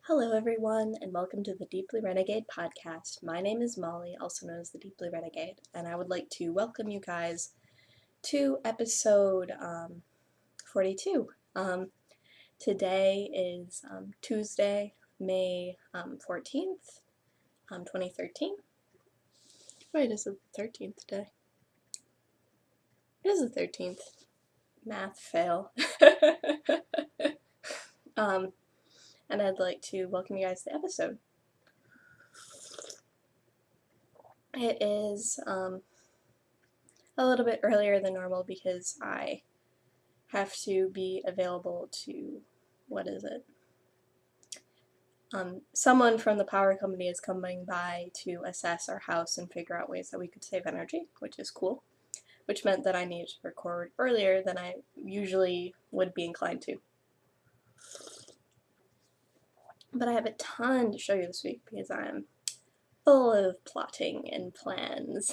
Hello everyone, and welcome to the Deeply Renegade podcast. My name is Molly, also known as the Deeply Renegade, and I would like to welcome you guys to episode 42. Today is Tuesday, May 14th, 2013. Wait, is it the 13th today? It is the 13th. Math fail. And I'd like to welcome you guys to the episode. It is a little bit earlier than normal because I have to be available to, what is it? Someone from the power company is coming by to assess our house and figure out ways that we could save energy, which is cool, which meant that I needed to record earlier than I usually would be inclined to. But I have a ton to show you this week because I'm full of plotting and plans.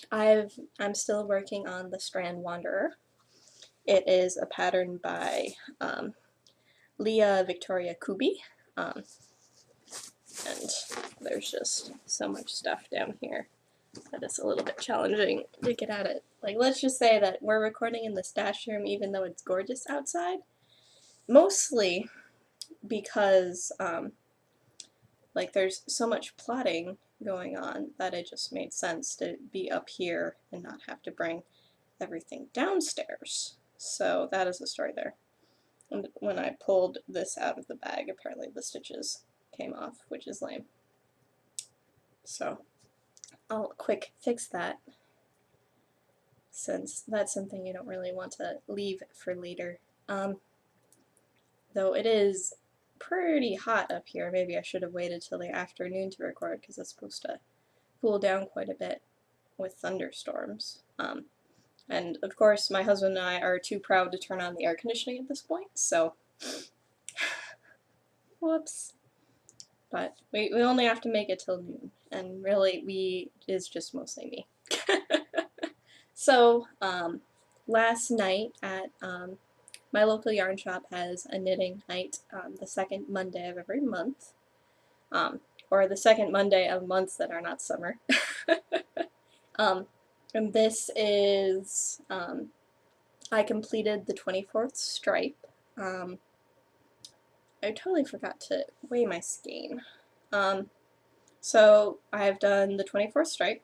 I'm still working on the Strand Wanderer. It is a pattern by Leah Victoria Kubi, and there's just so much stuff down here that it's a little bit challenging to get at it. Like, let's just say that we're recording in the stash room even though it's gorgeous outside, mostly because like there's so much plotting going on that it just made sense to be up here and not have to bring everything downstairs. So that is the story there. And when I pulled this out of the bag, apparently the stitches came off, which is lame. So I'll quick fix that, since that's something you don't really want to leave for later. Though it is pretty hot up here. Maybe I should have waited till the afternoon to record because it's supposed to cool down quite a bit with thunderstorms. And of course my husband and I are too proud to turn on the air conditioning at this point, so whoops. But we only have to make it till noon, and really it's just mostly me. So last night at my local yarn shop has a knitting night the second Monday of every month, or the second Monday of months that are not summer. And this is, I completed the 24th stripe. I totally forgot to weigh my skein. So I've done the 24th stripe,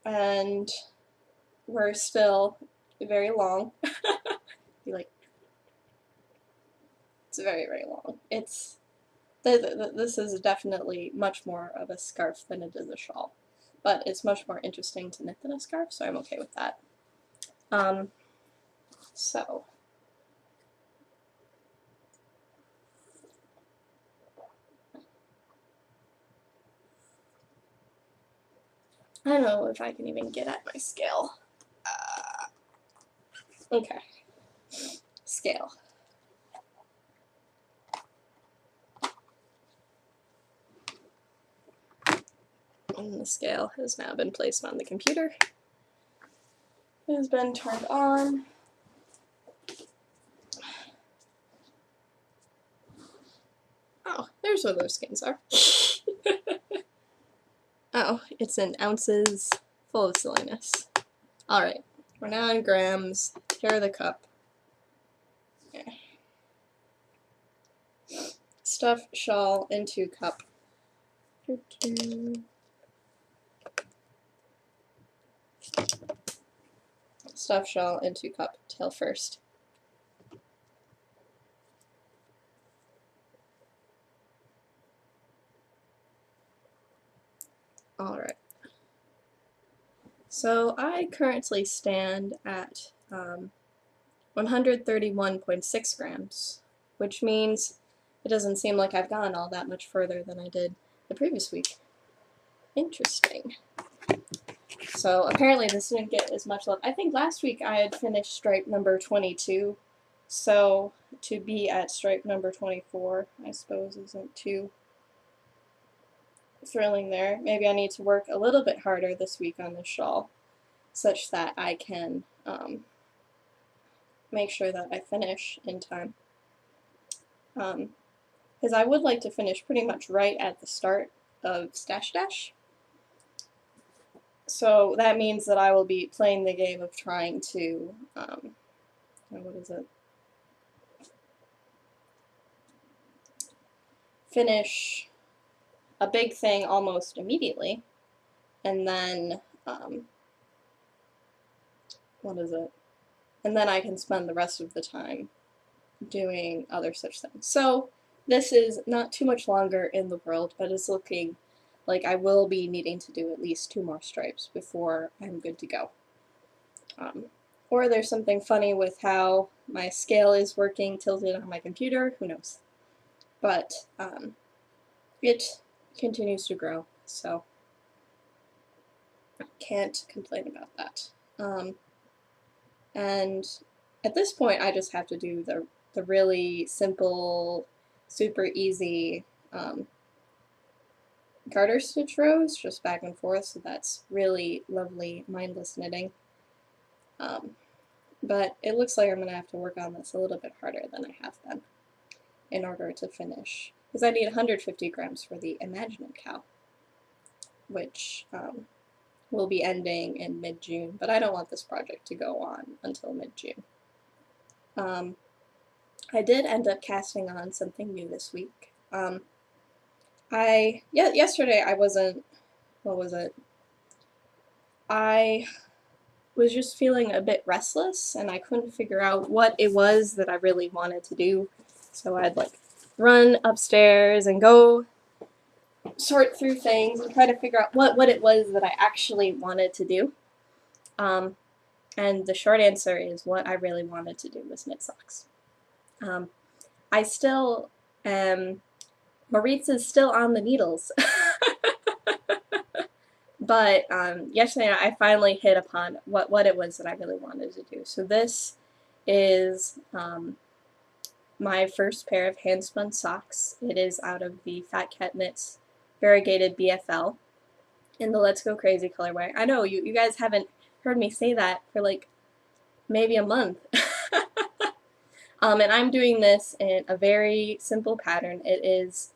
and we're still very long. Like, it's very, very long. It's this is definitely much more of a scarf than it is a shawl, but it's much more interesting to knit than a scarf, so I'm okay with that. So I don't know if I can even get at my scale. Okay, scale. And the scale has now been placed on the computer. It has been turned on. Oh, there's where those skeins are. Oh, it's in ounces, full of silliness. Alright, we're now in grams. Here are the cup. Okay. Stuff shawl into cup. Stuff shawl into cup, tail first. Alright. So I currently stand at 131.6 grams, which means it doesn't seem like I've gone all that much further than I did the previous week. Interesting. So apparently this didn't get as much love. I think last week I had finished stripe number 22, so to be at stripe number 24, I suppose, isn't too thrilling there. Maybe I need to work a little bit harder this week on this shawl, such that I can make sure that I finish in time. Because I would like to finish pretty much right at the start of Stash Dash. So that means that I will be playing the game of trying to, what is it? Finish a big thing almost immediately, and then, what is it? And then I can spend the rest of the time doing other such things. So this is not too much longer in the world, but it's looking like I will be needing to do at least 2 more stripes before I'm good to go. Or there's something funny with how my scale is working tilted on my computer, who knows. But it continues to grow, so can't complain about that. And at this point I just have to do the really simple, super easy garter stitch rows, just back and forth, so that's really lovely, mindless knitting. But it looks like I'm going to have to work on this a little bit harder than I have been in order to finish, because I need 150 grams for the Imaginate Cow, which will be ending in mid-June, but I don't want this project to go on until mid-June. I did end up casting on something new this week. Yesterday I wasn't, what was it? I was just feeling a bit restless, and I couldn't figure out what it was that I really wanted to do. So I'd like run upstairs and go sort through things and try to figure out what it was that I actually wanted to do. And the short answer is what I really wanted to do was knit socks. I still am, Maurice is still on the needles. But yesterday I finally hit upon what it was that I really wanted to do. So this is my first pair of hand-spun socks. It is out of the Fat Cat Knits Variegated BFL in the Let's Go Crazy colorway. I know, you guys haven't heard me say that for like maybe a month. And I'm doing this in a very simple pattern. It is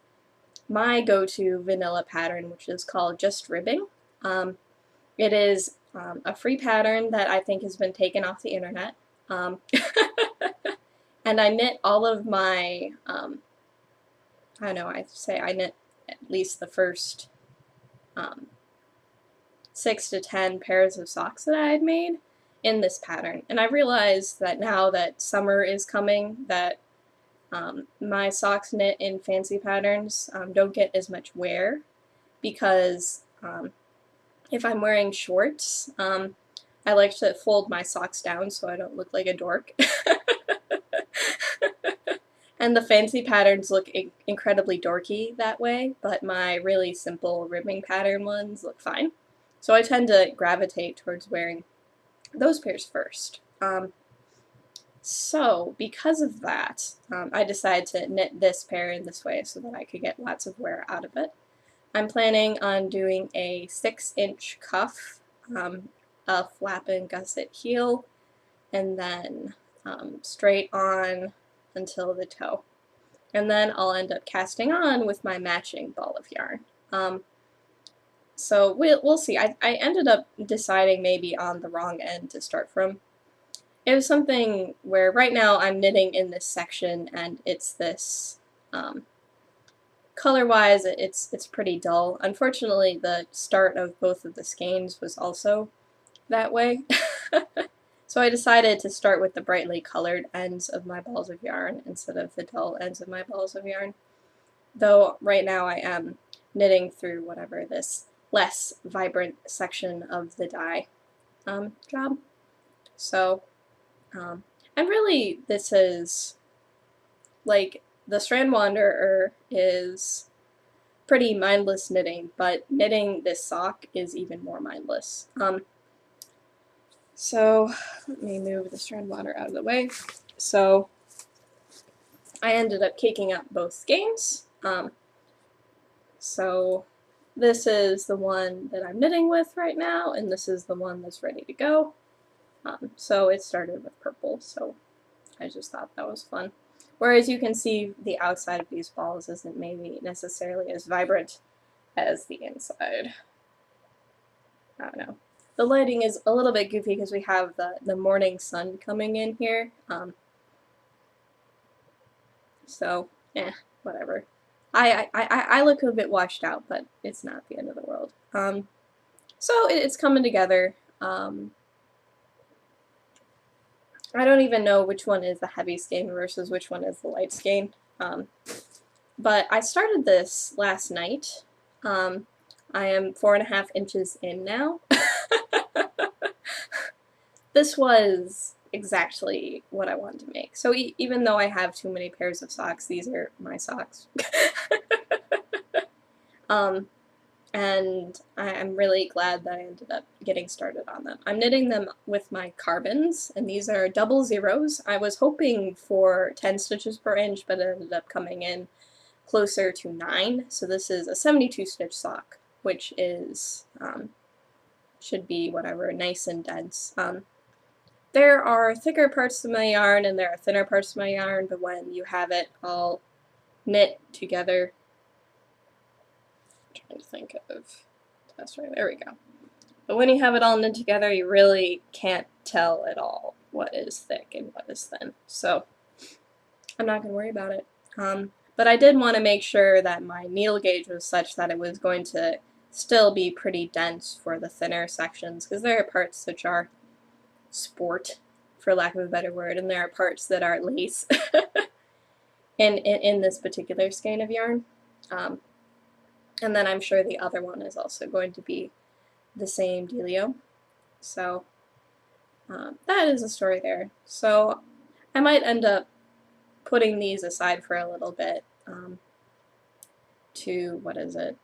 my go-to vanilla pattern, which is called Just Ribbing. It is a free pattern that I think has been taken off the internet. And I knit all of my, I don't know, I'd say I knit at least the first 6 to 10 pairs of socks that I had made in this pattern. And I realized that now that summer is coming, that my socks knit in fancy patterns don't get as much wear, because if I'm wearing shorts, I like to fold my socks down so I don't look like a dork. And the fancy patterns look incredibly dorky that way, but my really simple ribbing pattern ones look fine. So I tend to gravitate towards wearing those pairs first. So because of that, I decided to knit this pair in this way so that I could get lots of wear out of it. I'm planning on doing a 6-inch cuff, a flap and gusset heel, and then straight on until the toe. And then I'll end up casting on with my matching ball of yarn. So we'll see. I ended up deciding maybe on the wrong end to start from. It was something where right now I'm knitting in this section, and it's this, color-wise, it's pretty dull. Unfortunately, the start of both of the skeins was also that way. So I decided to start with the brightly colored ends of my balls of yarn instead of the dull ends of my balls of yarn. Though right now I am knitting through whatever this less vibrant section of the dye job. So, and really this is, like, the Strand Wanderer is pretty mindless knitting, but knitting this sock is even more mindless. So let me move the Strand Wanderer out of the way. So I ended up caking up both skeins. So this is the one that I'm knitting with right now, and this is the one that's ready to go. So it started with purple, so I just thought that was fun. Whereas you can see the outside of these balls isn't maybe necessarily as vibrant as the inside. I don't know. The lighting is a little bit goofy because we have the morning sun coming in here. So, whatever. I look a bit washed out, but it's not the end of the world. So it's coming together. I don't even know which one is the heavy skein versus which one is the light skein. But I started this last night. I am 4.5 inches in now. This was exactly what I wanted to make. So even though I have too many pairs of socks, these are my socks. And I'm really glad that I ended up getting started on them. I'm knitting them with my carbons, and these are double zeros. I was hoping for 10 stitches per inch, but it ended up coming in closer to 9. So this is a 72 stitch sock, which is, should be whatever, nice and dense. There are thicker parts of my yarn and there are thinner parts of my yarn, but when you have it all knit together, I'm trying to think of, that's right, there we go. But when you have it all knit together, you really can't tell at all what is thick and what is thin. So I'm not going to worry about it. But I did want to make sure that my needle gauge was such that it was going to still be pretty dense for the thinner sections, because there are parts which are sport, for lack of a better word, and there are parts that are lace in this particular skein of yarn. And then I'm sure the other one is also going to be the same dealio. So that is the story there. So I might end up putting these aside for a little bit to, what is it?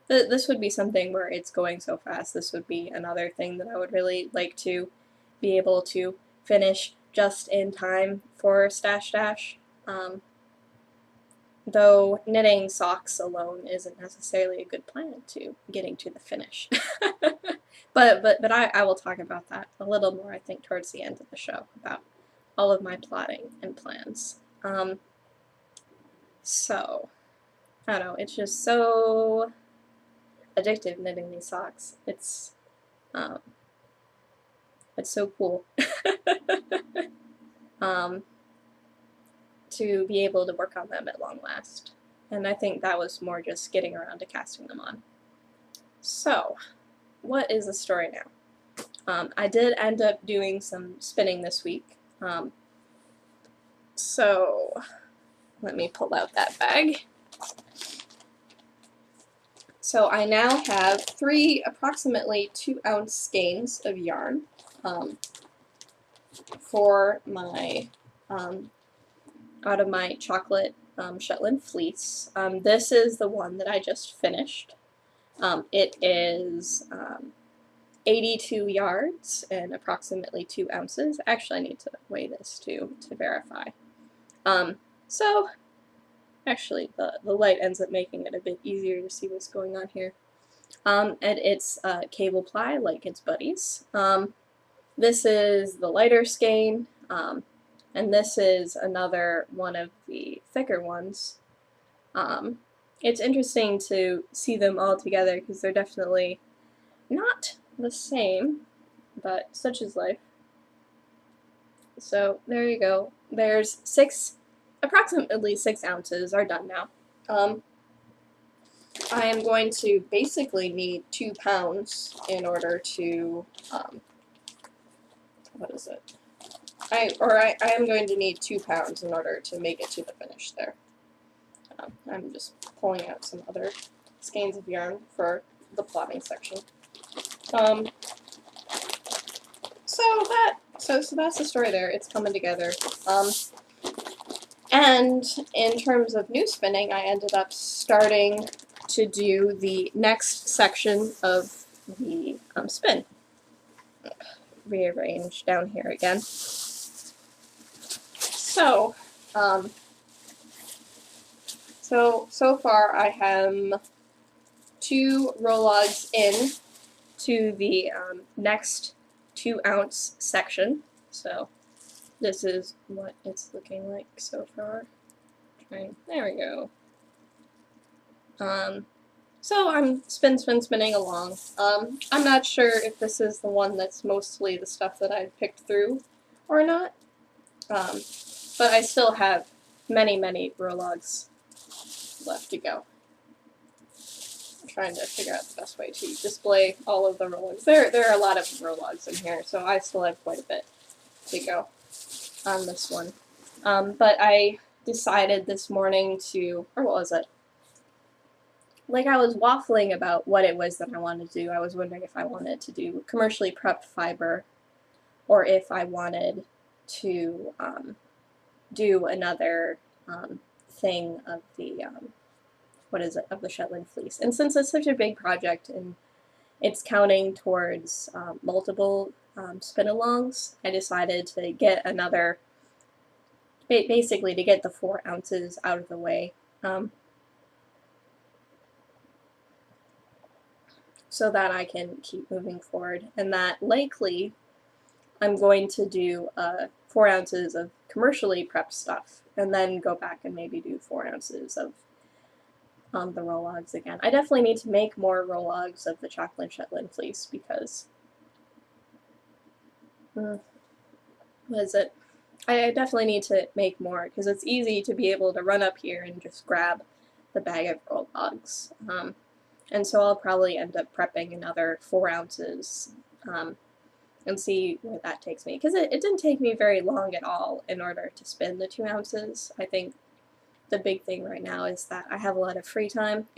This would be something where it's going so fast. This would be another thing that I would really like to be able to finish just in time for Stash Dash. Though knitting socks alone isn't necessarily a good plan to getting to the finish. but I will talk about that a little more, I think, towards the end of the show, about all of my plotting and plans. So, I don't know, it's just so addictive knitting these socks. It's so cool to be able to work on them at long last. And I think that was more just getting around to casting them on. So, what is the story now? I did end up doing some spinning this week. So, let me pull out that bag. So I now have 3 approximately 2-ounce skeins of yarn for my, out of my chocolate Shetland fleece. This is the one that I just finished. It is 82 yards and approximately 2 ounces. Actually, I need to weigh this to verify. So, actually, the light ends up making it a bit easier to see what's going on here. And it's cable ply, like its buddies. This is the lighter skein, and this is another one of the thicker ones. It's interesting to see them all together because they're definitely not the same, but such is life. So there you go. There's approximately 6 ounces are done now. I am going to basically need 2 pounds in order to, what is it? I am going to need 2 pounds in order to make it to the finish there. I'm just pulling out some other skeins of yarn for the plotting section. So that's the story there. It's coming together. And in terms of new spinning, I ended up starting to do the next section of the spin. Rearrange down here again. So, so far I am 2 Rologs in to the next 2-ounce section. So this is what it's looking like so far. There we go. So I'm spinning along. I'm not sure if this is the one that's mostly the stuff that I picked through or not, but I still have many Rologs left to go. I'm trying to figure out the best way to display all of the Rologs. There are a lot of Rologs in here, so I still have quite a bit to go on this one. But I decided this morning to, or what was it? Like, I was waffling about what it was that I wanted to do. I was wondering if I wanted to do commercially prepped fiber, or if I wanted to do another thing of the, of the Shetland fleece. And since it's such a big project and it's counting towards multiple spin-alongs, I decided to get another, basically to get the 4 ounces out of the way. So that I can keep moving forward, and that likely I'm going to do 4 ounces of commercially prepped stuff, and then go back and maybe do 4 ounces of the Rologs again. I definitely need to make more Rologs of the chocolate Shetland fleece because, what is it? I definitely need to make more because it's easy to be able to run up here and just grab the bag of Rologs. And so I'll probably end up prepping another 4 ounces and see where that takes me. Because it didn't take me very long at all in order to spin the 2 ounces. I think the big thing right now is that I have a lot of free time.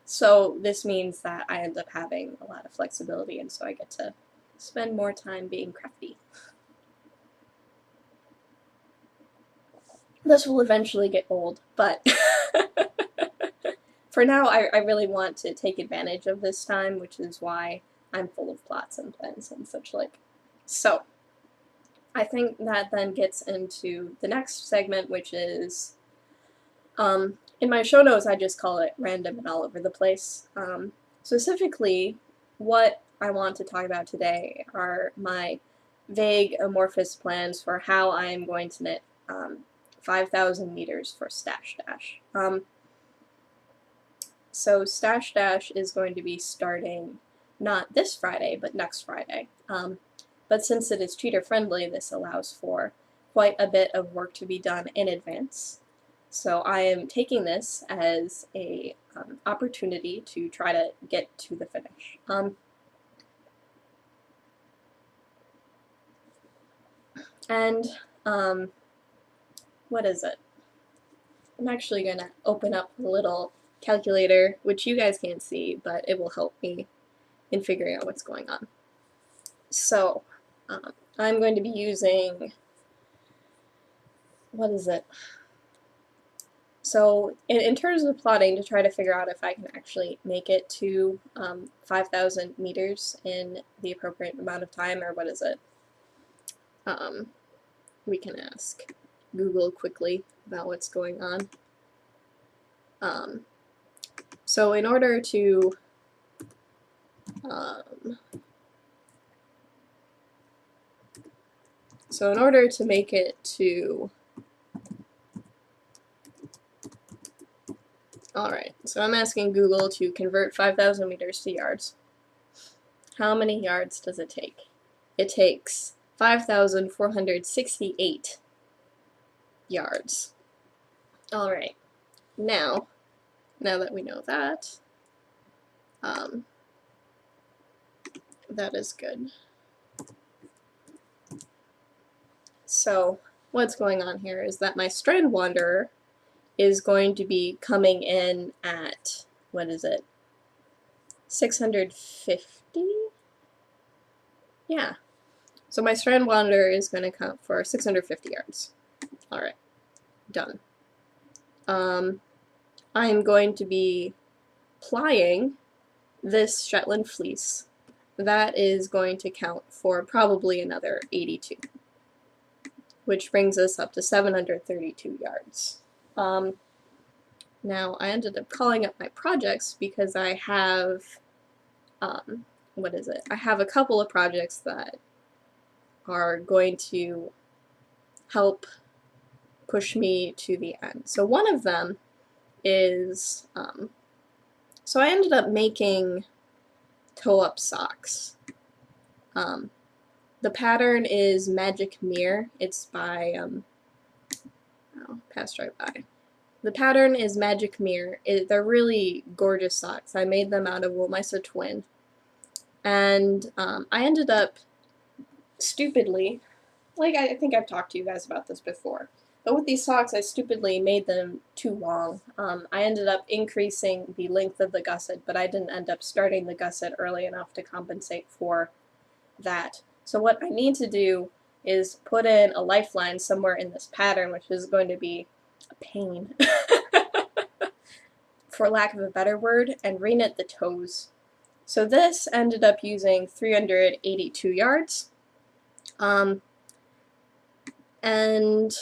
So this means that I end up having a lot of flexibility, and so I get to spend more time being crafty. This will eventually get old, but for now, I really want to take advantage of this time, which is why I'm full of plots and plans and such like. So, I think that then gets into the next segment, which is, in my show notes, I just call it random and all over the place. Specifically, what I want to talk about today are my vague amorphous plans for how I am going to knit 5,000 meters for Stash Dash. So Stash Dash is going to be starting not this Friday, but next Friday. But since it is cheater friendly, this allows for quite a bit of work to be done in advance. So I am taking this as a opportunity to try to get to the finish. What is it? I'm actually going to open up a little calculator, which you guys can't see, but it will help me in figuring out what's going on. So, I'm going to be using, what is it? So, in terms of plotting, to try to figure out if I can actually make it to 5,000 meters in the appropriate amount of time, or what is it? We can ask Google quickly about what's going on. So in order to make it to, alright, so I'm asking Google to convert 5,000 meters to yards. How many yards does it take? It takes 5,468 yards. Alright, now that we know that, that is good. So what's going on here is that my Strand Wanderer is going to be coming in at, what is it, 650? Yeah. So my Strand Wanderer is going to count for 650 yards. Alright, done. I'm going to be plying this Shetland fleece. That is going to count for probably another 82, which brings us up to 732 yards. Now, I ended up calling up my projects because I have, what is it? I have a couple of projects that are going to help push me to the end. So one of them is, so I ended up making toe-up socks. The pattern is Magic Mirror. It's by, oh, passed right by. The pattern is Magic Mirror. They're really gorgeous socks. I made them out of Woolmeister Twin. And I ended up stupidly, like I think I've talked to you guys about this before, but with these socks I stupidly made them too long. I ended up increasing the length of the gusset, but I didn't end up starting the gusset early enough to compensate for that. So what I need to do is put in a lifeline somewhere in this pattern, which is going to be a pain, for lack of a better word, and reknit the toes. So this ended up using 382 yards. And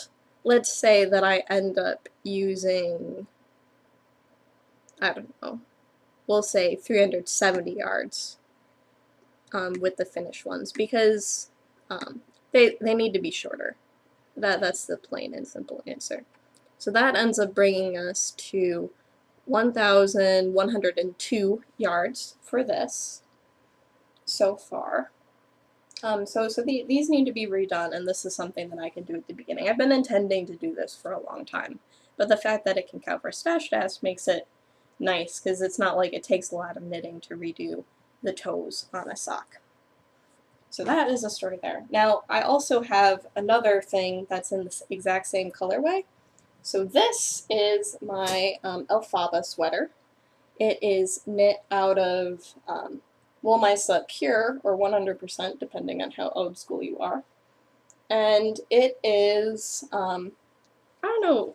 let's say that I end up using, I don't know, we'll say 370 yards with the finished ones, because they need to be shorter. That's the plain and simple answer. So that ends up bringing us to 1,102 yards for this so far. These need to be redone, and this is something that I can do at the beginning. I've been intending to do this for a long time, but the fact that it can count for stash dash makes it nice, because it's not like it takes a lot of knitting to redo the toes on a sock. So that is a story there. Now, I also have another thing that's in the exact same colorway. So this is my Elphaba sweater. It is knit out of Woolmeister Pure, or 100%, depending on how old school you are. And it is, I don't know,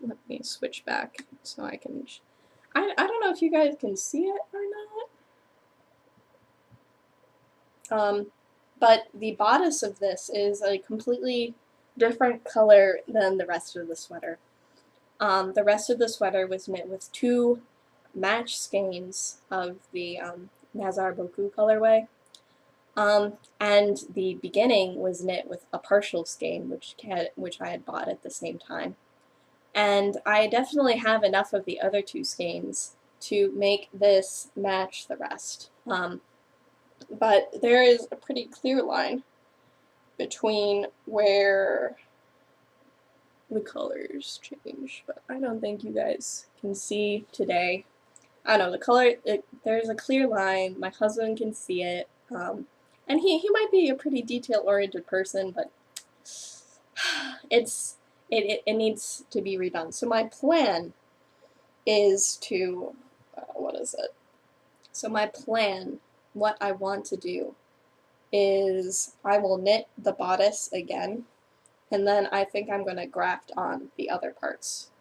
let me switch back so I can, I don't know if you guys can see it or not. But the bodice of this is a completely different color than the rest of the sweater. The rest of the sweater was knit with two match skeins of the Nazar Boku colorway, and the beginning was knit with a partial skein, which I had bought at the same time. And I definitely have enough of the other two skeins to make this match the rest. But there is a pretty clear line between where the colors change, but I don't think you guys can see today. I don't know, the color, there's a clear line, my husband can see it, and he might be a pretty detail-oriented person, but it needs to be redone. So my plan is to, what is it? So my plan, what I want to do, is I will knit the bodice again, and then I think I'm going to graft on the other parts.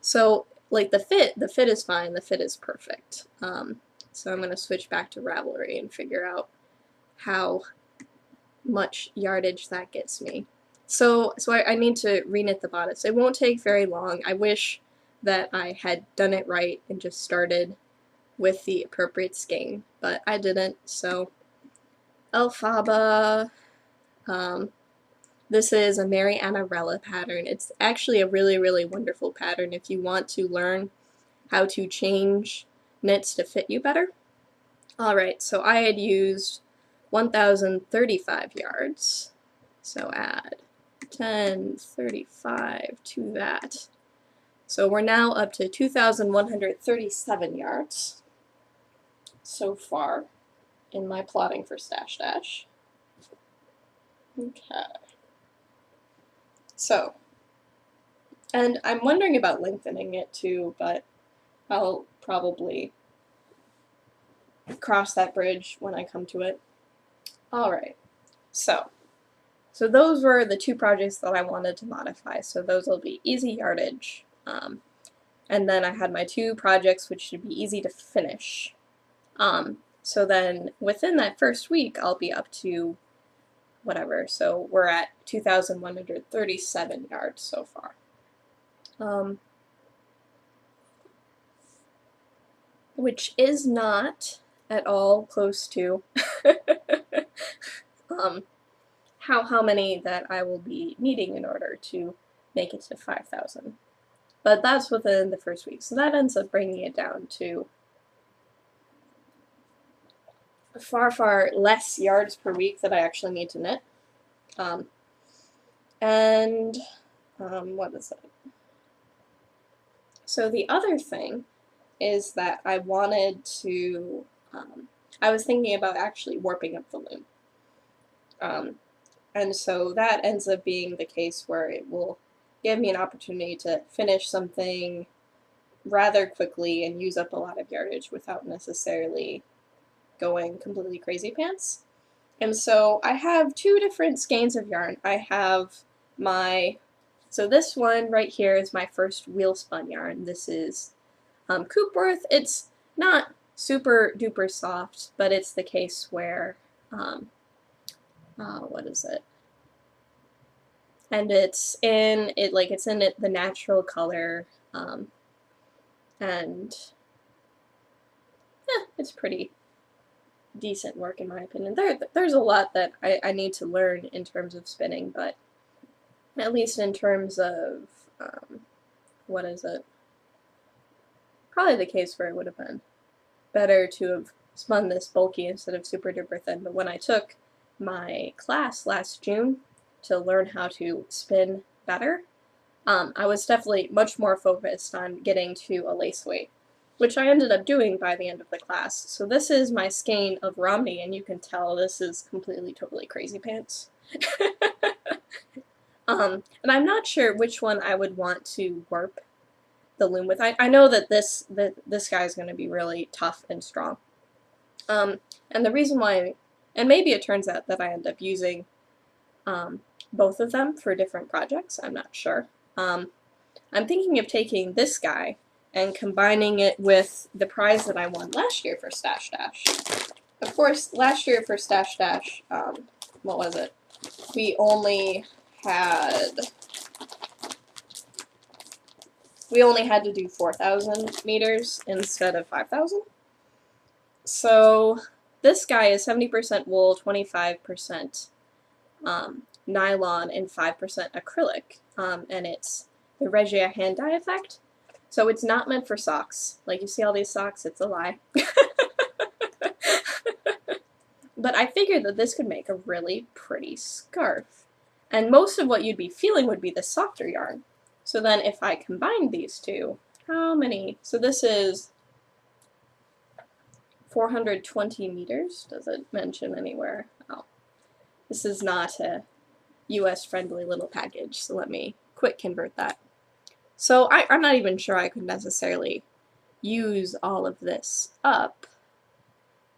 So, like, the fit is fine, the fit is perfect. So I'm going to switch back to Ravelry and figure out how much yardage that gets me. So I need to reknit the bodice. It won't take very long. I wish that I had done it right and just started with the appropriate skein, but I didn't. So Elphaba, this is a Mary Annarella pattern. It's actually a really, really wonderful pattern if you want to learn how to change knits to fit you better. Alright, so I had used 1,035 yards, so add 1035 to that. So we're now up to 2,137 yards so far in my plotting for Stash Dash. Okay. So, and I'm wondering about lengthening it too, but I'll probably cross that bridge when I come to it. Alright, so those were the two projects that I wanted to modify, so those will be easy yardage. And then I had my two projects which should be easy to finish. So then within that first week I'll be up to whatever, so we're at 2,137 yards so far. which is not at all close to how many that I will be needing in order to make it to 5,000. But that's within the first week, so that ends up bringing it down to far, far less yards per week that I actually need to knit. What is it? So the other thing is that I wanted to, I was thinking about actually warping up the loom. And so that ends up being the case where it will give me an opportunity to finish something rather quickly and use up a lot of yardage without necessarily going completely crazy pants. And so I have two different skeins of yarn. I have so this one right here is my first wheel spun yarn. This is Coopworth. It's not super duper soft, but it's the case where, what is it? And it's in the natural color, and it's pretty decent work in my opinion. There's a lot that I need to learn in terms of spinning, but at least in terms of, what is it? Probably the case where it would have been better to have spun this bulky instead of super duper thin, but when I took my class last June to learn how to spin better, I was definitely much more focused on getting to a lace weight, which I ended up doing by the end of the class. So this is my skein of Romney, and you can tell this is completely, totally crazy pants. And I'm not sure which one I would want to warp the loom with. I know that this guy is going to be really tough and strong. And the reason why, and maybe it turns out that I end up using both of them for different projects, I'm not sure. I'm thinking of taking this guy and combining it with the prize that I won last year for Stash Dash. Of course, last year for Stash Dash, what was it? We only had to do 4,000 meters instead of 5,000. So this guy is 70% wool, 25% nylon, and 5% acrylic, and it's the Regia hand dye effect. So it's not meant for socks. Like, you see all these socks, it's a lie. But I figured that this could make a really pretty scarf. And most of what you'd be feeling would be the softer yarn. So then if I combine these two, how many? So this is 420 meters. Does it mention anywhere? Oh, this is not a US-friendly little package, so let me quick convert that. So I'm not even sure I could necessarily use all of this up,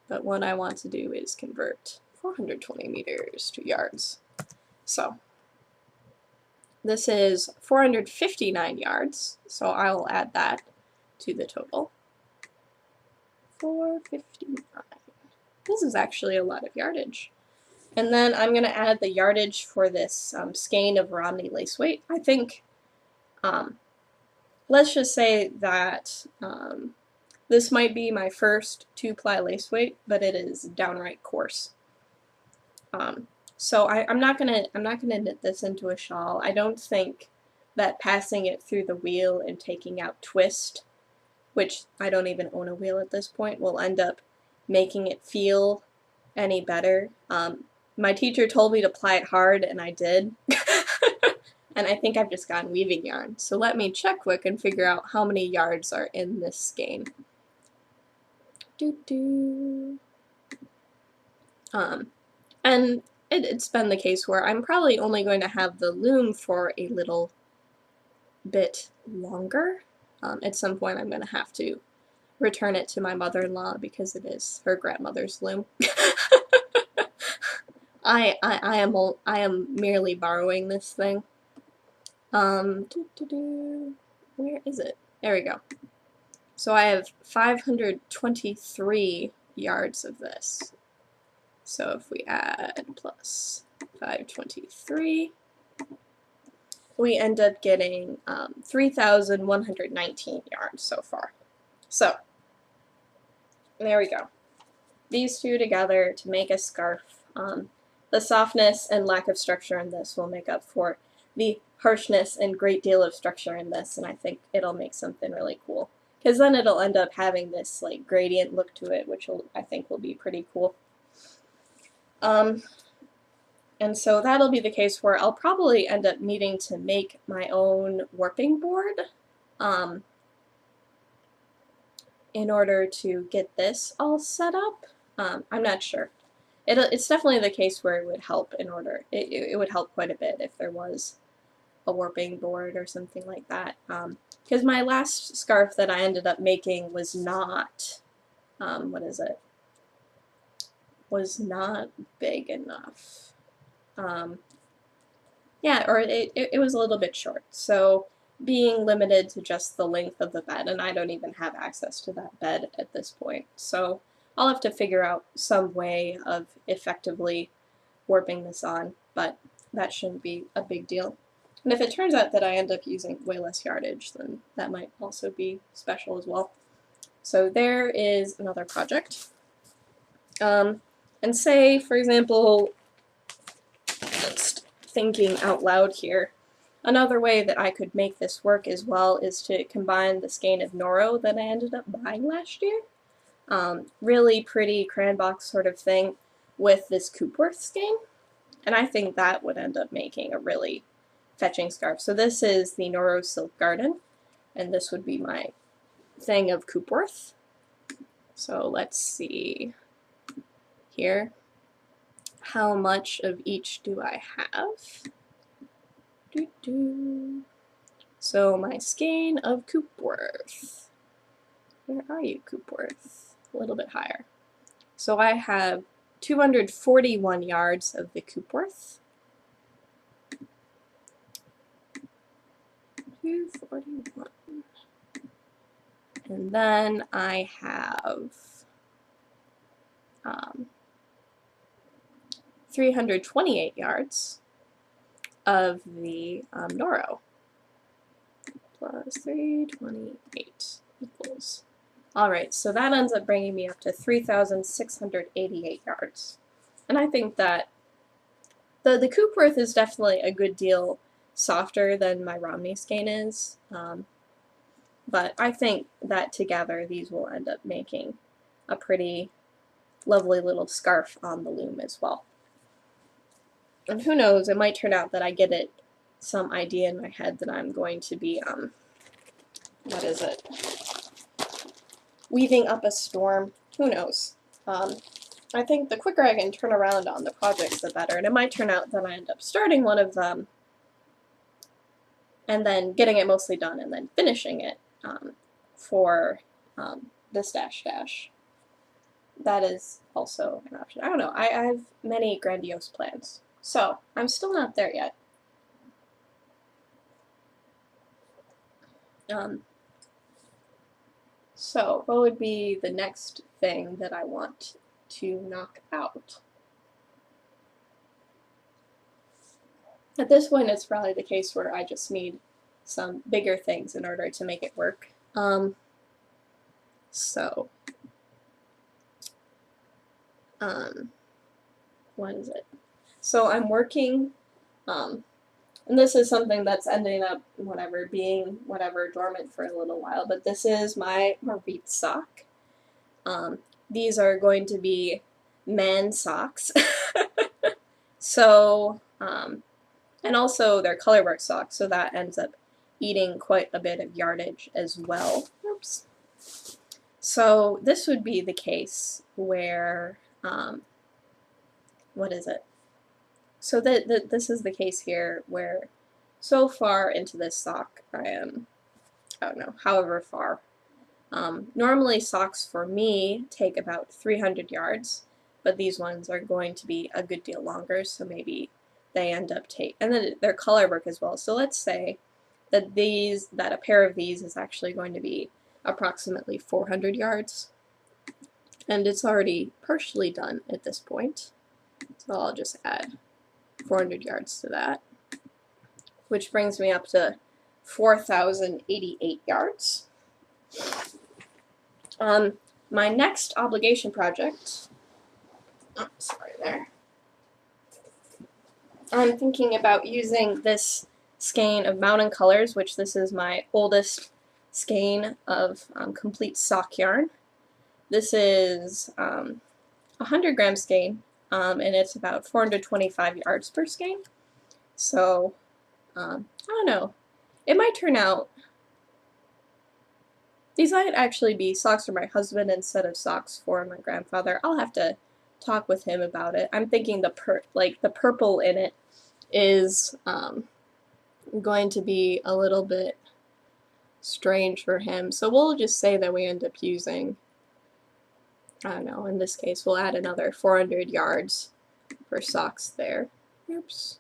but what I want to do is convert 420 meters to yards. So this is 459 yards, so I will add that to the total. 459. This is actually a lot of yardage. And then I'm going to add the yardage for this skein of Romney lace weight. I think, let's just say that this might be my first 2-ply lace weight, but it is downright coarse. So I'm not gonna knit this into a shawl. I don't think that passing it through the wheel and taking out twist, which I don't even own a wheel at this point, will end up making it feel any better. My teacher told me to ply it hard, and I did. And I think I've just gotten weaving yarn. So let me check quick and figure out how many yards are in this skein. And it's been the case where I'm probably only going to have the loom for a little bit longer. At some point I'm going to have to return it to my mother-in-law because it is her grandmother's loom. I am merely borrowing this thing. Where is it? There we go. So I have 523 yards of this. So if we add plus 523, we end up getting 3,119 yards so far. So There we go. These two together to make a scarf. The softness and lack of structure in this will make up for the harshness and great deal of structure in this, and I think it'll make something really cool. Because then it'll end up having this like gradient look to it, which I think will be pretty cool. And so that'll be the case where I'll probably end up needing to make my own warping board in order to get this all set up. I'm not sure. It's definitely the case where it would help it would help quite a bit if there was a warping board or something like that. Because my last scarf that I ended up making was not, was not big enough. Yeah, or it was a little bit short. So being limited to just the length of the bed, and I don't even have access to that bed at this point. So I'll have to figure out some way of effectively warping this on, but that shouldn't be a big deal. And if it turns out that I end up using way less yardage, then that might also be special as well. So there is another project. And say, for example, just thinking out loud here, another way that I could make this work as well is to combine the skein of Noro that I ended up buying last year. Really pretty crayon box sort of thing with this Coopworth skein. And I think that would end up making a really fetching scarf. So this is the Noro Silk Garden, and this would be my thing of Coopworth. So let's see here. How much of each do I have? So my skein of Coopworth. Where are you, Coopworth? A little bit higher. So I have 241 yards of the Coopworth. 241. And then I have 328 yards of the Noro. Plus 328 equals. Alright, so that ends up bringing me up to 3,688 yards. And I think that the Coopworth is definitely a good deal softer than my Romney skein is. But I think that together these will end up making a pretty lovely little scarf on the loom as well. And who knows, it might turn out that I get some idea in my head that I'm going to be, weaving up a storm. Who knows? I think the quicker I can turn around on the projects, the better. And it might turn out that I end up starting one of them and then getting it mostly done and then finishing it for this dash. That is also an option. I don't know. I have many grandiose plans. So, I'm still not there yet. So, what would be the next thing that I want to knock out? At this point, it's probably the case where I just need some bigger things in order to make it work. What is it? So I'm working, and this is something that's ending up being dormant for a little while, but this is my Marit sock. These are going to be man socks. So, and also they're colorwork socks, so that ends up eating quite a bit of yardage as well. Oops. So this would be the case where, So this is the case here where so far into this sock I am, I don't know, however far. Normally socks for me take about 300 yards, but these ones are going to be a good deal longer, so maybe they end up and then they're colorwork as well. So let's say that a pair of these is actually going to be approximately 400 yards, and it's already partially done at this point. So I'll just add 400 yards to that, which brings me up to 4,088 yards. my next obligation project, oh, sorry there, I'm thinking about using this skein of Mountain Colors, which this is my oldest skein of complete sock yarn. This is 100-gram skein, and it's about 425 yards per skein. So, I don't know. It might turn out, these might actually be socks for my husband instead of socks for my grandfather. I'll have to talk with him about it. I'm thinking the purple in it is going to be a little bit strange for him. So we'll just say that we end up using, I don't know, in this case we'll add another 400 yards for socks there. Oops.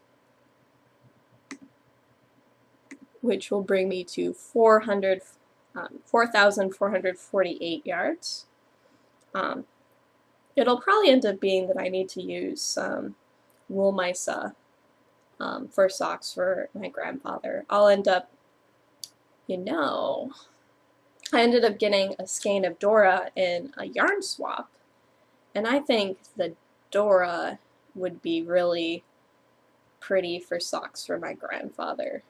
Which will bring me to 4,448 yards. It'll probably end up being that I need to use some wool misa for socks for my grandfather. I'll end up, I ended up getting a skein of Dora in a yarn swap, and I think the Dora would be really pretty for socks for my grandfather.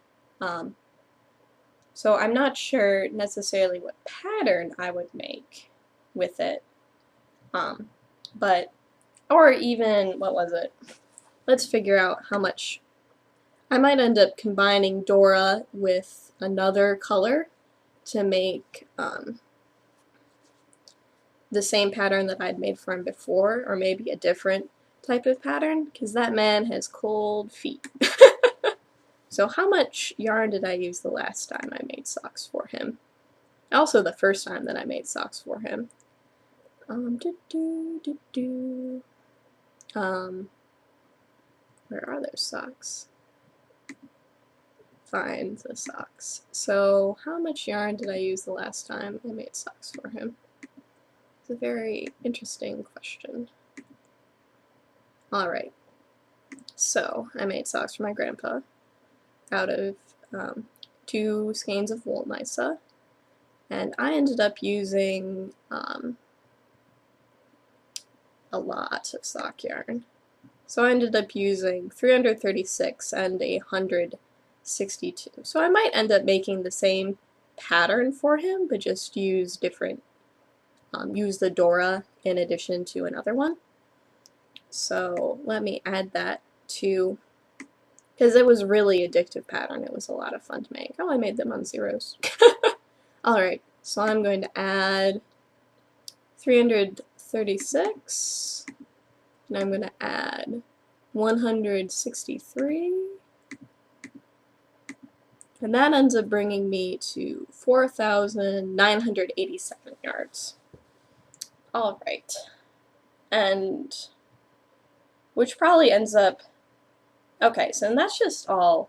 So I'm not sure necessarily what pattern I would make with it, or even, what was it? Let's figure out how much. I might end up combining Dora with another color to make the same pattern that I'd made for him before, or maybe a different type of pattern, because that man has cold feet. So how much yarn did I use the last time I made socks for him? Also the first time that I made socks for him. Where are those socks? Find the socks. So how much yarn did I use the last time I made socks for him? It's a very interesting question. Alright, so I made socks for my grandpa out of 2 skeins of wool misa, and I ended up using a lot of sock yarn. So I ended up using 336 and 162. So I might end up making the same pattern for him, but just use different, use the Dora in addition to another one. So let me add that to, because it was really addictive pattern. It was a lot of fun to make. Oh, I made them on zeros. Alright, so I'm going to add 336, and I'm going to add 163, and that ends up bringing me to 4,987 yards. Alright, and which probably ends up, okay, so that's just all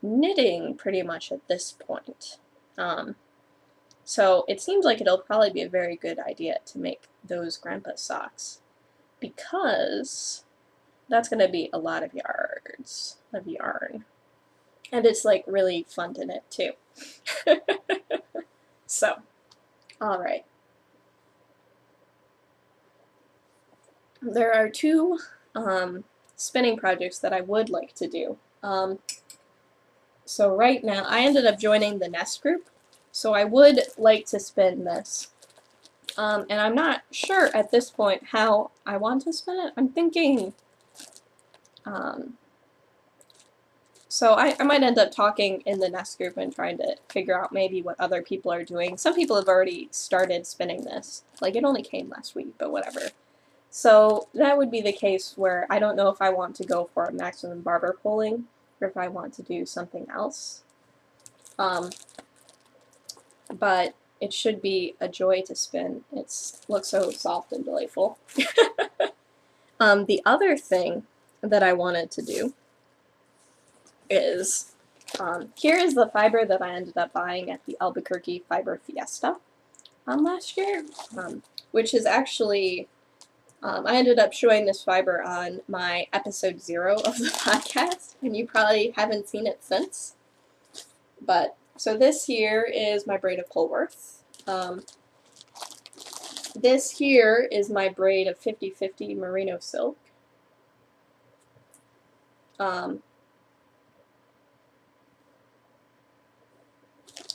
knitting pretty much at this point. So it seems like it'll probably be a very good idea to make those grandpa socks, because that's going to be a lot of yards of yarn. And it's like really fun to knit too. So, alright. There are 2 spinning projects that I would like to do. So right now, I ended up joining the Nest group, so I would like to spin this. And I'm not sure at this point how I want to spin it. I'm thinking, so I might end up talking in the Nest group and trying to figure out maybe what other people are doing. Some people have already started spinning this. Like, it only came last week, but whatever. So that would be the case where I don't know if I want to go for a maximum barber pulling or if I want to do something else. But it should be a joy to spin. It looks so soft and delightful. The other thing that I wanted to do is, here is the fiber that I ended up buying at the Albuquerque Fiber Fiesta last year, which is actually, I ended up showing this fiber on my episode 0 of the podcast, and you probably haven't seen it since. But, so this here is my braid of Polworth. This here is my braid of 50/50 merino silk.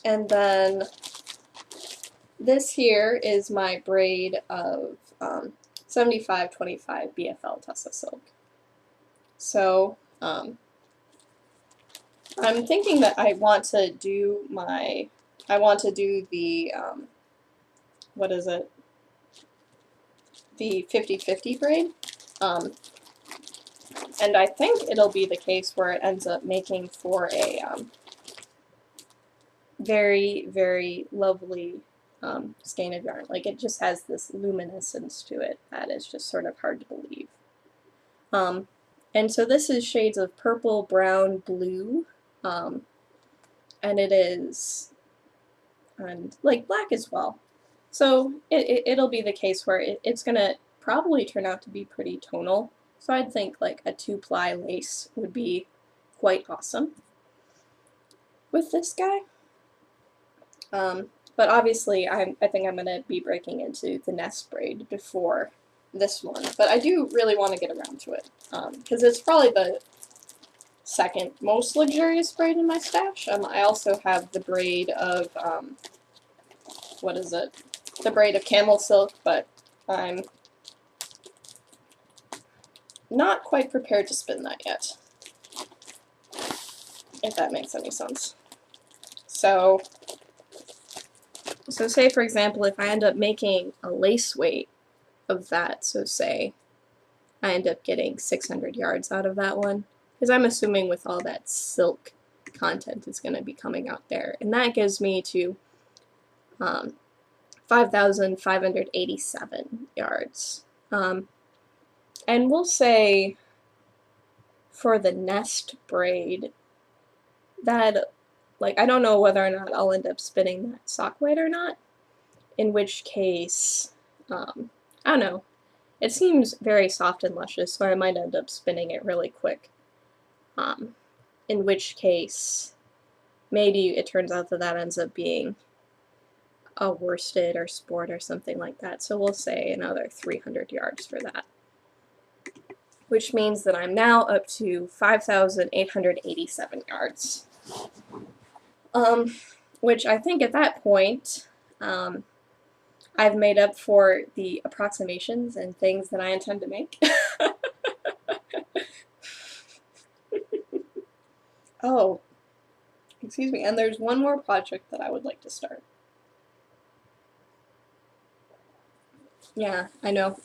And then this here is my braid of 75/25 BFL Tussa silk. So I'm thinking that I want to do the what is it? The 50/50 braid. And I think it'll be the case where it ends up making for a very, very lovely skein of yarn. Like, it just has this luminescence to it that is just sort of hard to believe. And so this is shades of purple, brown, blue, and it is, and like black as well. So it'll be the case where it's going to probably turn out to be pretty tonal. So I'd think like a 2-ply lace would be quite awesome with this guy. But obviously I think I'm going to be breaking into the nest braid before this one. But I do really want to get around to it because it's probably the second most luxurious braid in my stash. I also have the braid of, what is it? The braid of camel silk, but I'm not quite prepared to spin that yet, if that makes any sense. So say, for example, if I end up making a lace weight of that, so say I end up getting 600 yards out of that one, because I'm assuming with all that silk content is going to be coming out there, and that gives me to 5,587 yards. And we'll say for the nest braid that, like, I don't know whether or not I'll end up spinning that sock weight or not, in which case, I don't know, it seems very soft and luscious, so I might end up spinning it really quick, in which case maybe it turns out that that ends up being a worsted or sport or something like that, so we'll say another 300 yards for that, which means that I'm now up to 5,887 yards. Which I think at that point, I've made up for the approximations and things that I intend to make. Oh, excuse me, and there's one more project that I would like to start. Yeah, I know.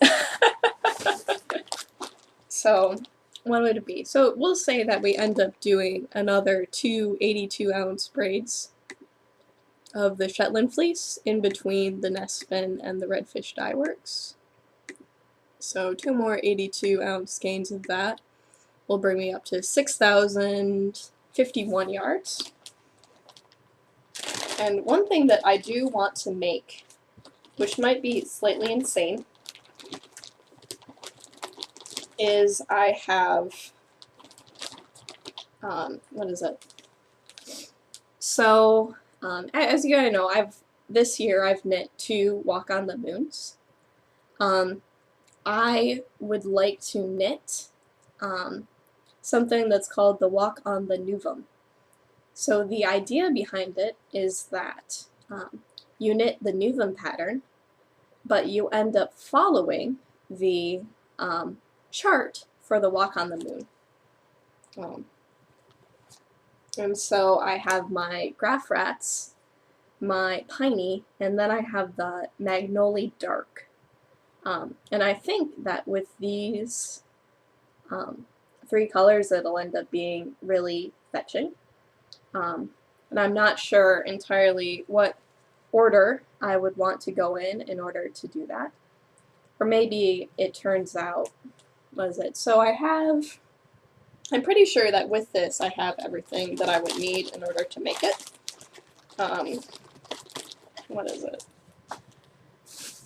So, what would it be? So, we'll say that we end up doing another 2 82-ounce braids of the Shetland fleece in between the nest spin and the redfish dye works. So 2 more 82-ounce skeins of that will bring me up to 6,051 yards. And one thing that I do want to make, which might be slightly insane, is I have, what is it? So, as you guys know, this year I've knit 2 Walk on the Moons. I would like to knit something that's called the Walk on the Novum. So the idea behind it is that you knit the Novum pattern, but you end up following the chart for the Walk on the Moon. And so I have my Graph Rats, my Piney, and then I have the Magnolia Dark. And I think that with these 3 colors it'll end up being really fetching. And I'm not sure entirely what order I would want to go in order to do that. Or maybe it turns out, what is it? So I'm pretty sure that with this I have everything that I would need in order to make it. What is it?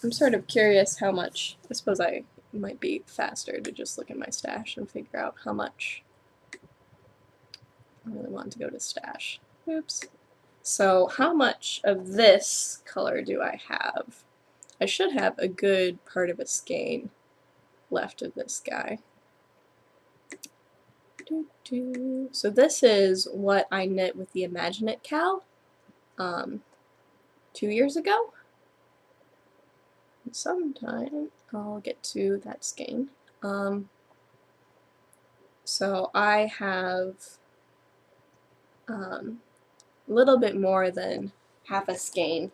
I'm sort of curious how much, I suppose it might be faster to just look at my stash and figure out how much. I really want to go to stash. Oops. So how much of this color do I have? I should have a good part of a skein left of this guy. So this is what I knit with the Imagine-It Cal 2 years ago. Sometime I'll get to that skein. So I have a little bit more than half a skein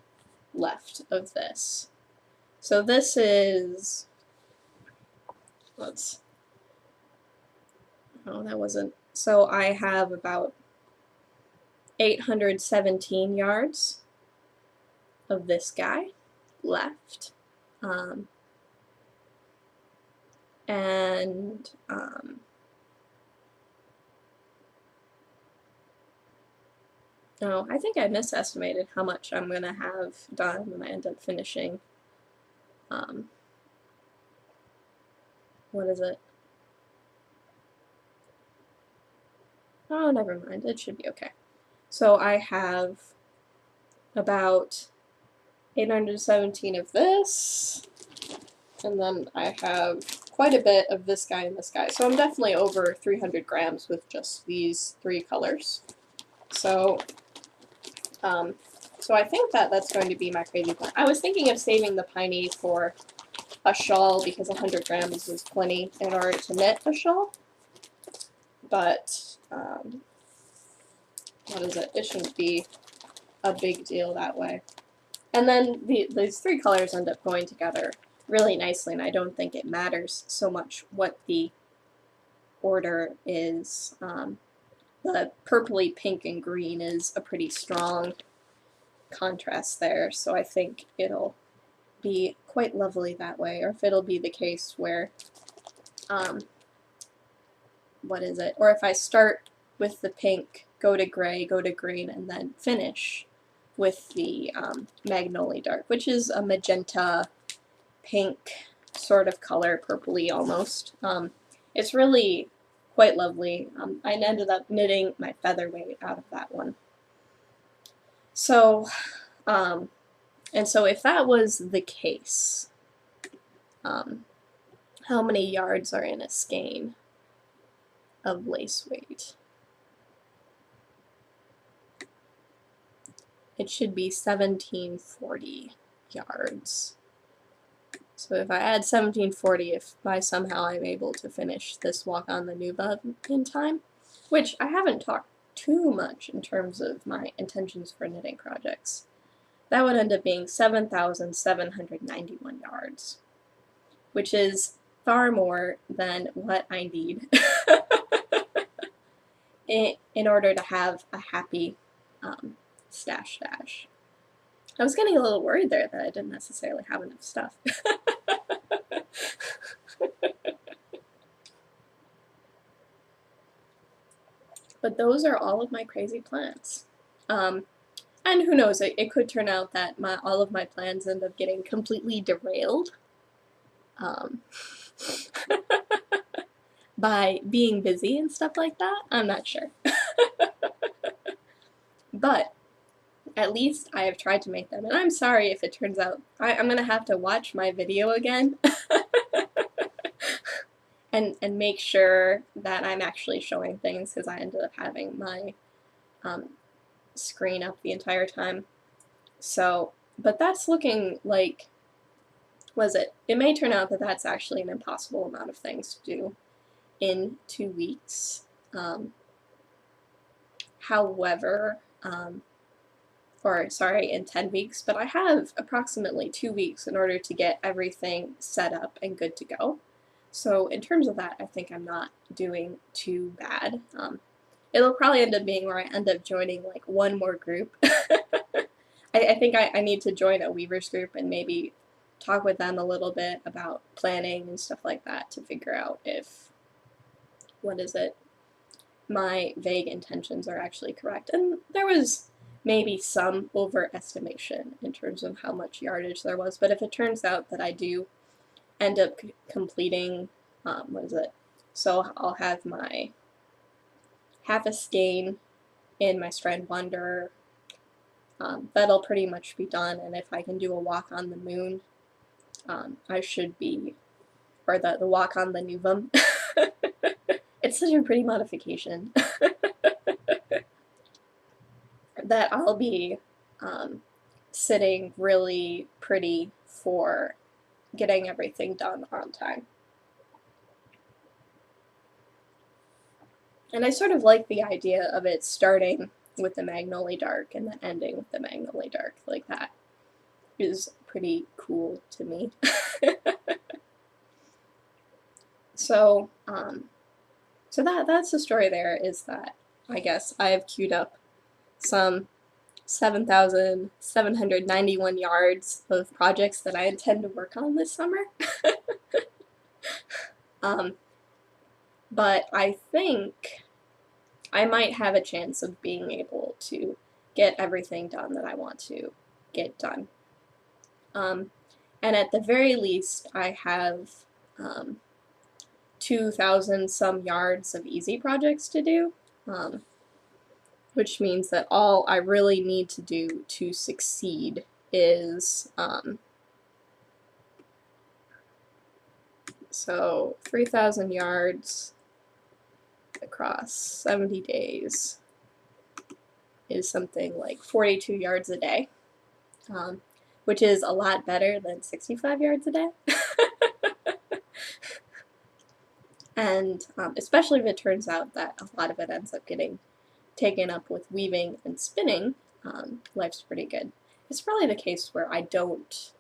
left of this. So this is, that wasn't, so I have about 817 yards of this guy left. No, I think I misestimated how much I'm going to have done when I end up finishing. What is it? Oh, never mind. It should be okay. So I have about 817 of this, and then I have quite a bit of this guy and this guy. So I'm definitely over 300 grams with just these 3 colors. So, so I think that that's going to be my crazy plan. I was thinking of saving the piney for a shawl because 100 grams is plenty in order to knit a shawl. But, what is it? It shouldn't be a big deal that way. And then these 3 colors end up going together really nicely, and I don't think it matters so much what the order is. The purpley pink and green is a pretty strong contrast there, so I think it'll be quite lovely that way. Or if it'll be the case where, what is it? Or if I start with the pink, go to gray, go to green, and then finish with the Magnolia Dark, which is a magenta pink sort of color, purpley almost. It's really quite lovely. I ended up knitting my featherweight out of that one. So, and so if that was the case, how many yards are in a skein of lace weight? It should be 1740 yards. So if I add 1740, if by somehow I'm able to finish this walk on the Nuba in time, which I haven't talked too much in terms of my intentions for knitting projects, that would end up being 7,791 yards, which is far more than what I need in order to have a happy stash. I was getting a little worried there that I didn't necessarily have enough stuff. But those are all of my crazy plans. And who knows, it could turn out that all of my plans end up getting completely derailed by being busy and stuff like that. I'm not sure. But at least I have tried to make them, and I'm sorry if it turns out I'm going to have to watch my video again and make sure that I'm actually showing things, because I ended up having my screen up the entire time. So, but that's looking like, it may turn out that that's actually an impossible amount of things to do in 2 weeks. However, in 10 weeks, but I have approximately 2 weeks in order to get everything set up and good to go. So in terms of that, I think I'm not doing too bad. It'll probably end up being where I end up joining like one more group. I think I need to join a weavers group and maybe talk with them a little bit about planning and stuff like that to figure out if, my vague intentions are actually correct. And there was maybe some overestimation in terms of how much yardage there was, but if it turns out that I do end up completing, so I'll have my half a skein in my Strand Wanderer, that'll pretty much be done, and if I can do a walk on the moon I should be, or the walk on the Nuvum. It's such a pretty modification. That I'll be sitting really pretty for getting everything done on time. And I sort of like the idea of it starting with the Magnolia Dark and then ending with the Magnolia Dark. Like, that is pretty cool to me. So that's the story there, is that I guess I've queued up some 7,791 yards of projects that I intend to work on this summer. But I think I might have a chance of being able to get everything done that I want to get done. And at the very least, I have 2,000 some yards of easy projects to do, which means that all I really need to do to succeed is so 3,000 yards across 70 days is something like 42 yards a day, which is a lot better than 65 yards a day. And especially if it turns out that a lot of it ends up getting taken up with weaving and spinning, life's pretty good. It's probably the case where I don't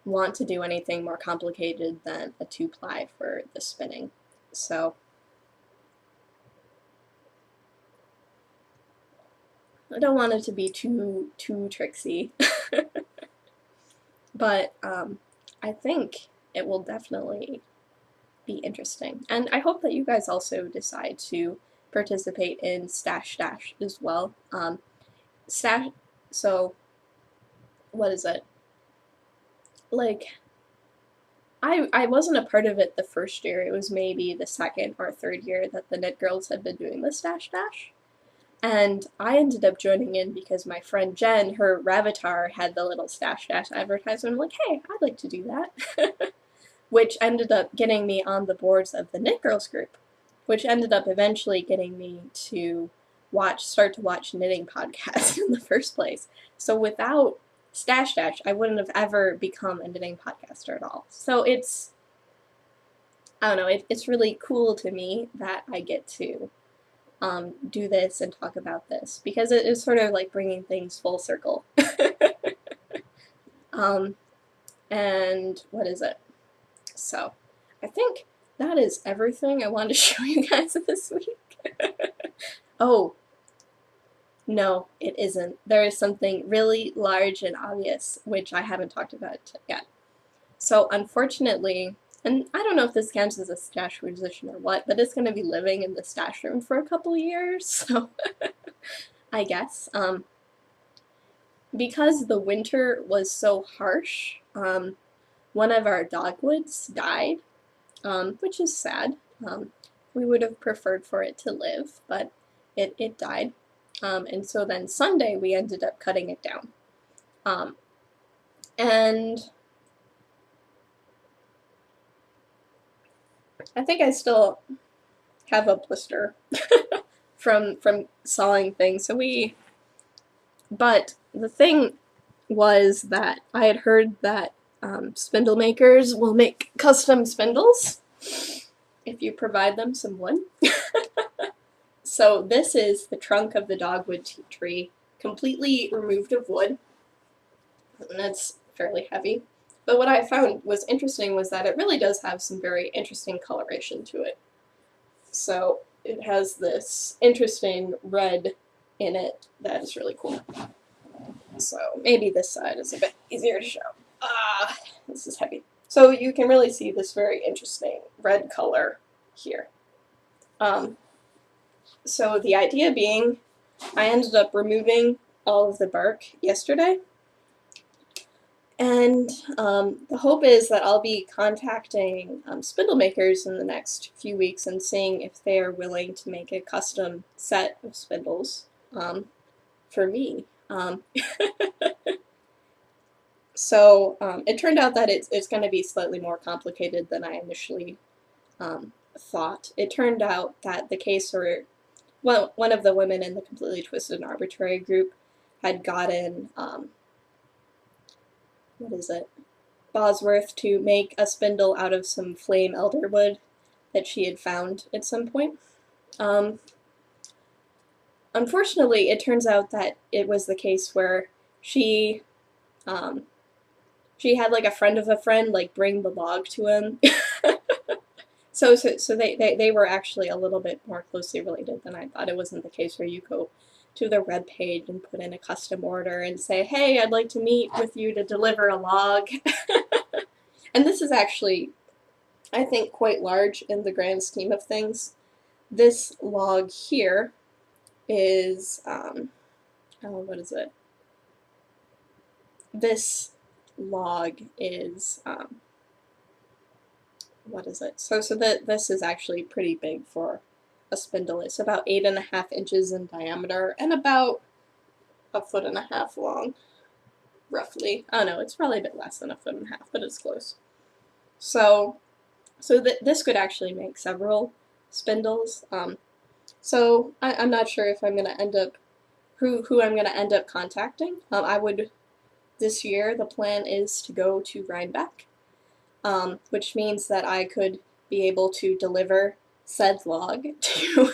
want to do anything more complicated than a 2-ply for the spinning. So I don't want it to be too tricksy. But I think it will definitely be interesting. And I hope that you guys also decide to participate in Stash Dash as well. So what is it? Like, I wasn't a part of it the first year. It was maybe the second or third year that the Knit Girls had been doing the Stash Dash. And I ended up joining in because my friend Jen, her Ravatar, had the little Stash Dash advertisement. I'm like, hey, I'd like to do that. Which ended up getting me on the boards of the Knit Girls group, which ended up eventually getting me to start to watch knitting podcasts in the first place. So without Stash Dash, I wouldn't have ever become a knitting podcaster at all. So it's, I don't know, it's really cool to me that I get to do this and talk about this, because it is sort of like bringing things full circle. And what is it? So I think that is everything I wanted to show you guys this week. Oh, no, it isn't. There is something really large and obvious, which I haven't talked about yet. So unfortunately, and I don't know if this counts as a stash position or what, but it's going to be living in the stash room for a couple years, so I guess. Because the winter was so harsh, one of our dogwoods died, which is sad. We would have preferred for it to live, but it died. And so then Sunday we ended up cutting it down. And I think I still have a blister from sawing things. But the thing was that I had heard that spindle makers will make custom spindles if you provide them some wood. So this is the trunk of the dogwood tree, completely removed of wood, and it's fairly heavy. But what I found was interesting was that it really does have some very interesting coloration to it. So it has this interesting red in it that is really cool. So maybe this side is a bit easier to show. This is heavy. So you can really see this very interesting red color here. So the idea being, I ended up removing all of the bark yesterday, and the hope is that I'll be contacting spindle makers in the next few weeks and seeing if they are willing to make a custom set of spindles for me. So it turned out that it's going to be slightly more complicated than I initially thought. It turned out that the case where one of the women in the Completely Twisted and Arbitrary group had gotten, what is it, Bosworth to make a spindle out of some flame elderwood that she had found at some point. Unfortunately, it turns out that it was the case where she had like a friend of a friend like bring the log to him. So they were actually a little bit more closely related than I thought. It wasn't the case where you go to their web page and put in a custom order and say, hey, I'd like to meet with you to deliver a log. And this is actually, I think, quite large in the grand scheme of things. This log here is, what is it? This log is, what is it? So this is actually pretty big for a spindle. It's about 8.5 inches in diameter and about 1.5 feet long, roughly. Oh no, it's probably a bit less than 1.5 feet, but it's close. So this could actually make several spindles. So I'm not sure if I'm going to end up, who I'm going to end up contacting. This year the plan is to go to Rhinebeck, which means that I could be able to deliver said log to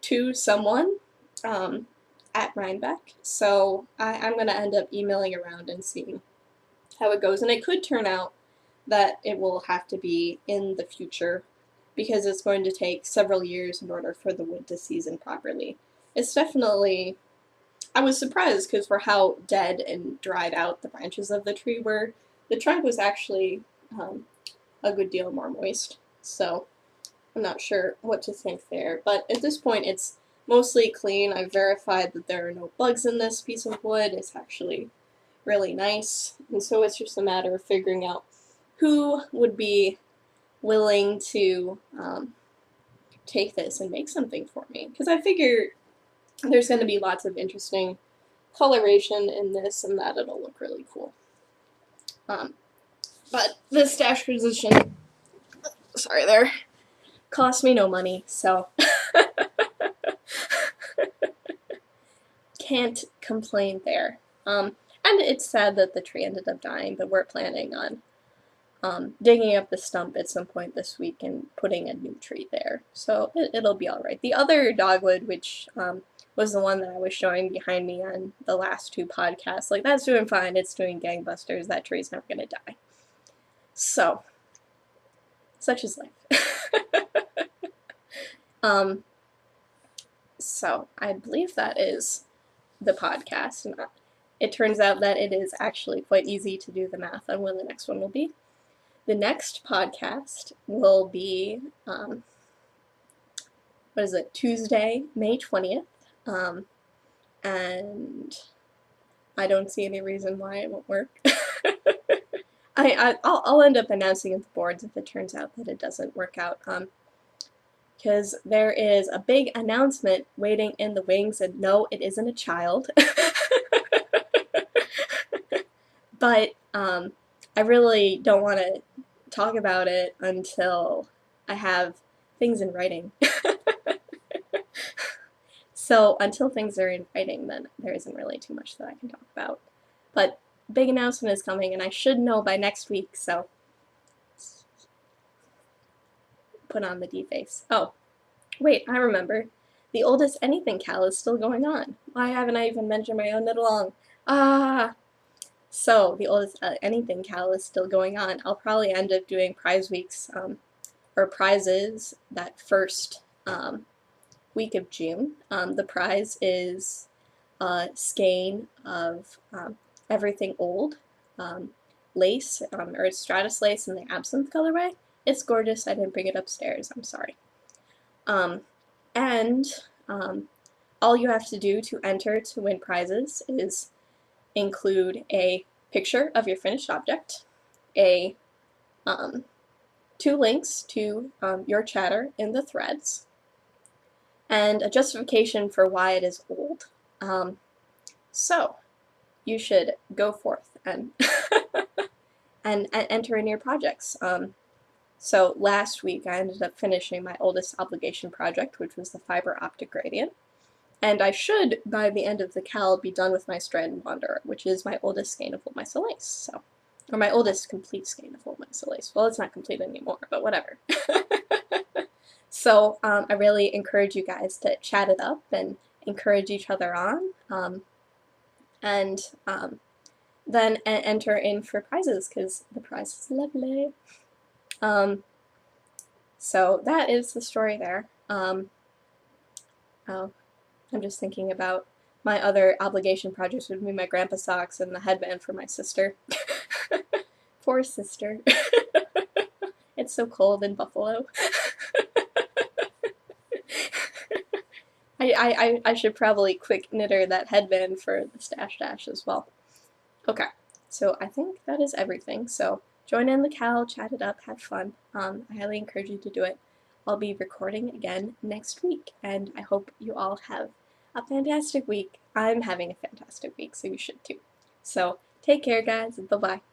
to someone at Rhinebeck. So I'm going to end up emailing around and seeing how it goes. And it could turn out that it will have to be in the future because it's going to take several years in order for the wood to season properly. It's definitely, I was surprised because for how dead and dried out the branches of the tree were, the trunk was actually a good deal more moist. So I'm not sure what to think there. But at this point, it's mostly clean. I've verified that there are no bugs in this piece of wood. It's actually really nice. And so it's just a matter of figuring out who would be willing to take this and make something for me. Because I figure there's going to be lots of interesting coloration in this and that it'll look really cool. But this stash position, sorry there, cost me no money, so can't complain there. And it's sad that the tree ended up dying, but we're planning on digging up the stump at some point this week and putting a new tree there. So it'll be alright. The other dogwood, which was the one that I was showing behind me on the last 2 podcasts, like that's doing fine. It's doing gangbusters. That tree's never going to die. So, such is life. So I believe that is the podcast. And it turns out that it is actually quite easy to do the math on when the next one will be. The next podcast will be, Tuesday, May 20th. And I don't see any reason why it won't work. I'll end up announcing at the boards if it turns out that it doesn't work out. Because there is a big announcement waiting in the wings, and no, it isn't a child. But I really don't want to talk about it until I have things in writing. So until things are in writing, then there isn't really too much that I can talk about. But big announcement is coming, and I should know by next week, so put on the D-face. Oh, wait, I remember. The Oldest Anything Cal is still going on. Why haven't I even mentioned my own knit along? So the Oldest Anything Cal is still going on. I'll probably end up doing prize weeks, or prizes, that first week of June. The prize is a skein of Everything Old lace, or it's Stratus lace in the Absinthe colorway. It's gorgeous. I didn't bring it upstairs. I'm sorry. And all you have to do to enter to win prizes is include a picture of your finished object, 2 links to your chatter in the threads, and a justification for why it is old. So, you should go forth and and enter in your projects. So last week I ended up finishing my oldest obligation project, which was the fiber optic gradient. And I should, by the end of the cal, be done with my Strand Wanderer, which is my oldest skein of wool misolace. So, or my oldest complete skein of wool misolace. Well, it's not complete anymore, but whatever. So I really encourage you guys to chat it up and encourage each other on, and then enter in for prizes, because the prize is lovely. So that is the story there. Oh, I'm just thinking about my other obligation projects would be my grandpa socks and the headband for my sister. Poor sister. It's so cold in Buffalo. I should probably quick knitter that headband for the stash dash as well. Okay, so I think that is everything. So join in the cal, chat it up, have fun. I highly encourage you to do it. I'll be recording again next week, and I hope you all have a fantastic week. I'm having a fantastic week, so you should too. So take care, guys. Bye-bye.